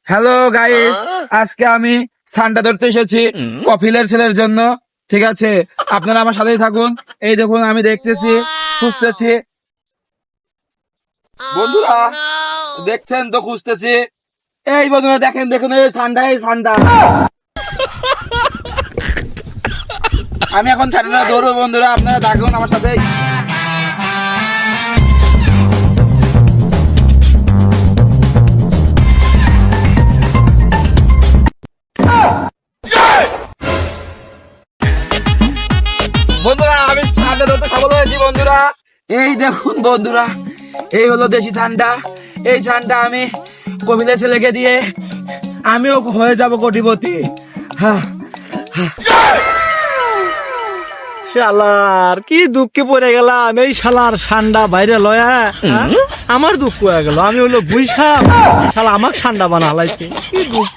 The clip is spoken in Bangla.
হ্যালো গাইস, আজকে আমি সান্ডা ধরতে এসেছি কপিলের ছেলের জন্য। ঠিক আছে, আপনারা আমার সাথেই থাকুন। এই দেখুন, আমি দেখতেছি, খুঁজতেছি। বন্ধুরা দেখছেন তো, খুঁজতেছি। এই বন্ধুরা দেখেন, দেখুন, এই সান্ডা, এই সান্ডা। আমি এখন সান্ডা ধরবো। বন্ধুরা আপনারা থাকুন আমার সাথে। বন্ধুরা আমি সান্ডা ধরতে সফল হয়েছি। বন্ধুরা এই দেখুন, বন্ধুরা এই হলো দেশি সান্ডা। এই সান্ডা আমি কপিলের ছেলেকে দিয়ে আমিও হয়ে যাব কোটিপতি। হ্যাঁ, শালার কি দুঃখে পড়ে গেলাম, এই শালার সান্ডা বাইরে লয়া। আমার দুঃখ হয়ে গেল, আমি হলো বুঝাম শালা আমাকে সান্ডা বানা হালাইছে, কি দুঃখ।